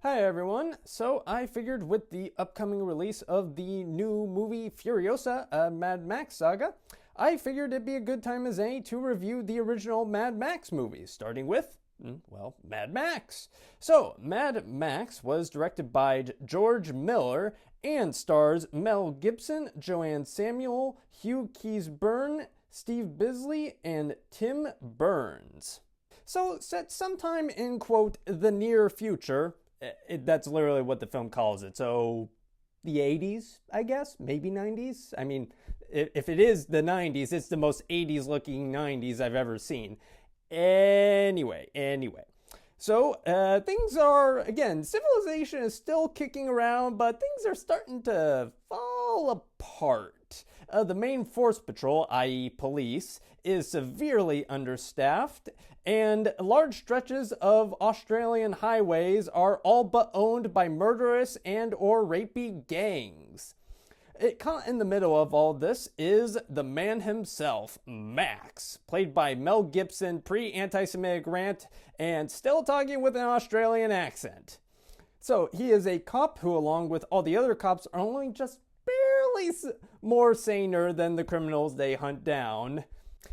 Hi everyone. So I figured with the upcoming release of the new movie Furiosa, a Mad Max saga, I figured it'd be a good time as any to review the original Mad Max movies, starting with, Mad Max. So, Mad Max was directed by George Miller and stars Mel Gibson, Joanne Samuel, Hugh Keays-Byrne, Steve Bisley, and Tim Burns. So, set sometime in, quote, the near future, that's literally what the film calls it. So the 80s, I guess, maybe 90s. I mean, if it is the 90s, it's the most 80s looking 90s I've ever seen. Anyway. So things are, again, civilization is still kicking around, but things are starting to fall apart. The main force patrol, i.e. police, is severely understaffed, and large stretches of Australian highways are all but owned by murderous and or rapey gangs. Caught in the middle of all this is the man himself, Max, played by Mel Gibson, pre-anti-Semitic rant, and still talking with an Australian accent. So he is a cop who, along with all the other cops, are only just barely more saner than the criminals they hunt down.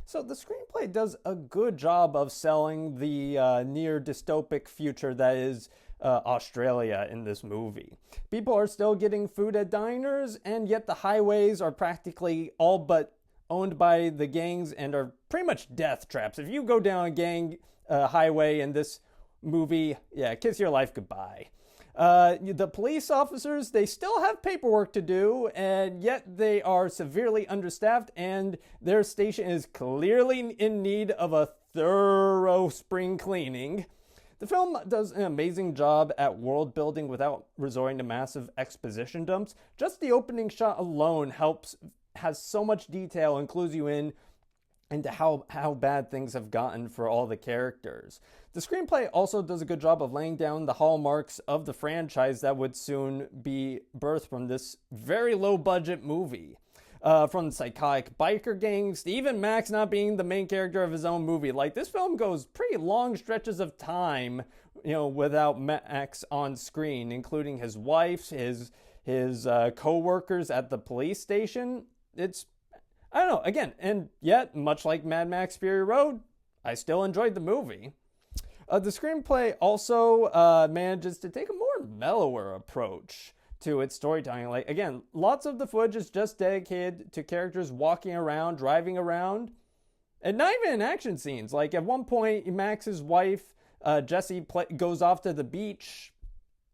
So the screenplay does a good job of selling the near dystopic future that is Australia in this movie. People are still getting food at diners, and yet the highways are practically all but owned by the gangs and are pretty much death traps. If you go down a gang highway in this movie, kiss your life goodbye. The police officers, they still have paperwork to do, and yet they are severely understaffed, and their station is clearly in need of a thorough spring cleaning. The film does an amazing job at world building without resorting to massive exposition dumps. Just the opening shot alone has so much detail and clues you in into how bad things have gotten for all the characters. The screenplay also does a good job of laying down the hallmarks of the franchise that would soon be birthed from this very low budget movie. From psychotic biker gangs to even Max not being the main character of his own movie. Like, this film goes pretty long stretches of time, without Max on screen, including his wife, his co-workers at the police station. I don't know, again, and yet, much like Mad Max Fury Road, I still enjoyed the movie. The screenplay also manages to take a more mellower approach to its storytelling. Like, again, lots of the footage is just dedicated to characters walking around, driving around, and not even in action scenes. Like, at one point, Max's wife, Jessie, goes off to the beach,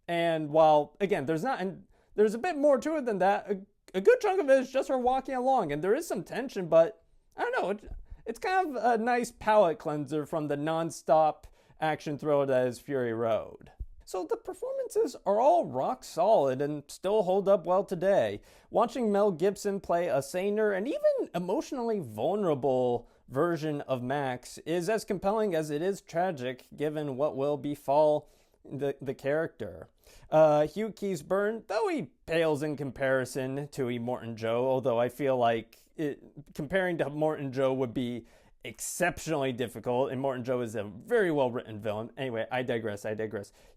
and while, again, there's a bit more to it than that. A good chunk of it is just her walking along, and there is some tension, but I don't know, it's kind of a nice palate cleanser from the non-stop action thrill that is Fury Road. So the performances are all rock solid and still hold up well today. Watching Mel Gibson play a saner and even emotionally vulnerable version of Max is as compelling as it is tragic, given what will befall the character. Hugh Keays-Byrne, though he pales in comparison to Immortan Joe, although I feel like comparing to Immortan Joe would be exceptionally difficult. Immortan Joe is a very well-written villain. Anyway, I digress.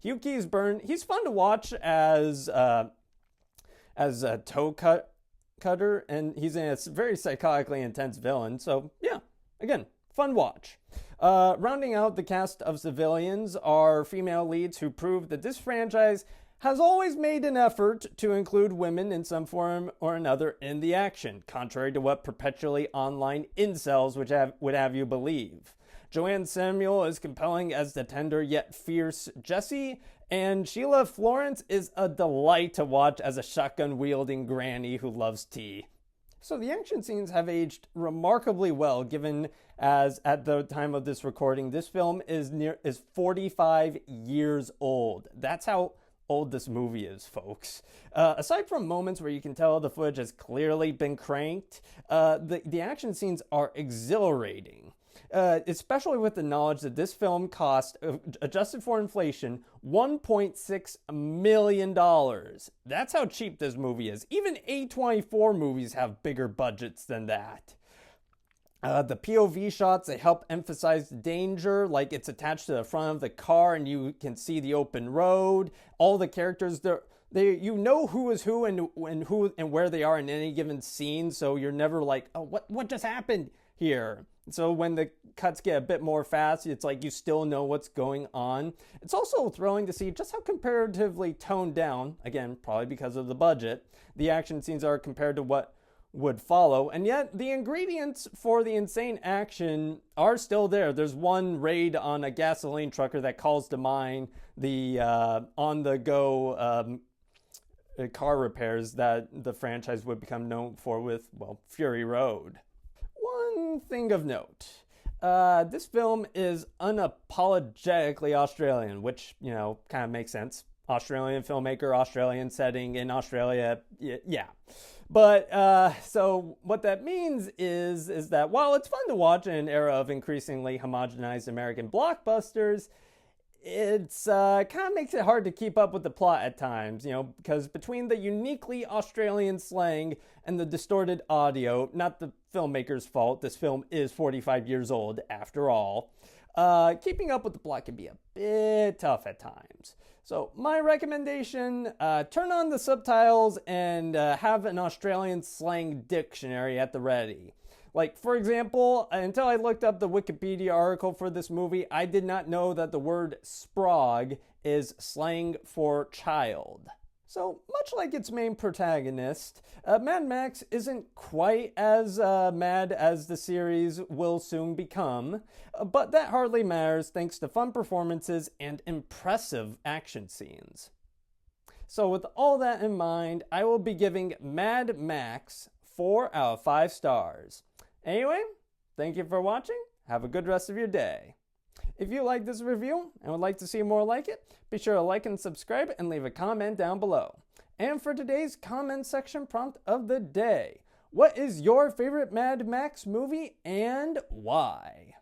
Hugh Keays-Byrne, he's fun to watch as a toe cutter, and he's a very psychotically intense villain. So yeah, again, fun watch. Rounding out the cast of civilians are female leads who prove that this franchise has always made an effort to include women in some form or another in the action, contrary to what perpetually online incels would have you believe. Joanne Samuel is compelling as the tender yet fierce Jessie, and Sheila Florence is a delight to watch as a shotgun-wielding granny who loves tea. So the action scenes have aged remarkably well, given as at the time of this recording, this film is 45 years old. That's how old this movie is, folks. Aside from moments where you can tell the footage has clearly been cranked, the action scenes are exhilarating. Especially with the knowledge that this film cost, adjusted for inflation, $1.6 million. That's how cheap this movie is. Even A24 movies have bigger budgets than that. The POV shots, they help emphasize danger, like it's attached to the front of the car and you can see the open road. All the characters, you know who is who and where they are in any given scene, so you're never like, oh, what just happened here? So when the cuts get a bit more fast, it's like you still know what's going on. It's also thrilling to see just how comparatively toned down, again, probably because of the budget, the action scenes are compared to what would follow, and yet the ingredients for the insane action are still there. There's one raid on a gasoline trucker that calls to mind the on-the-go car repairs that the franchise would become known for with, well, Fury Road. One thing of note, this film is unapologetically Australian, which, you know, kind of makes sense. Australian filmmaker, Australian setting in Australia, yeah. But so what that means is that while it's fun to watch in an era of increasingly homogenized American blockbusters, it's kind of makes it hard to keep up with the plot at times, you know, because between the uniquely Australian slang and the distorted audio, not the filmmaker's fault, this film is 45 years old after all, keeping up with the plot can be a bit tough at times. So my recommendation, turn on the subtitles and have an Australian slang dictionary at the ready. Like, for example, until I looked up the Wikipedia article for this movie, I did not know that the word sprog is slang for child. So, much like its main protagonist, Mad Max isn't quite as mad as the series will soon become, but that hardly matters thanks to fun performances and impressive action scenes. So with all that in mind, I will be giving Mad Max 4 out of 5 stars. Anyway, thank you for watching. Have a good rest of your day. If you like this review and would like to see more like it, be sure to like and subscribe and leave a comment down below. And for today's comment section prompt of the day, what is your favorite Mad Max movie and why?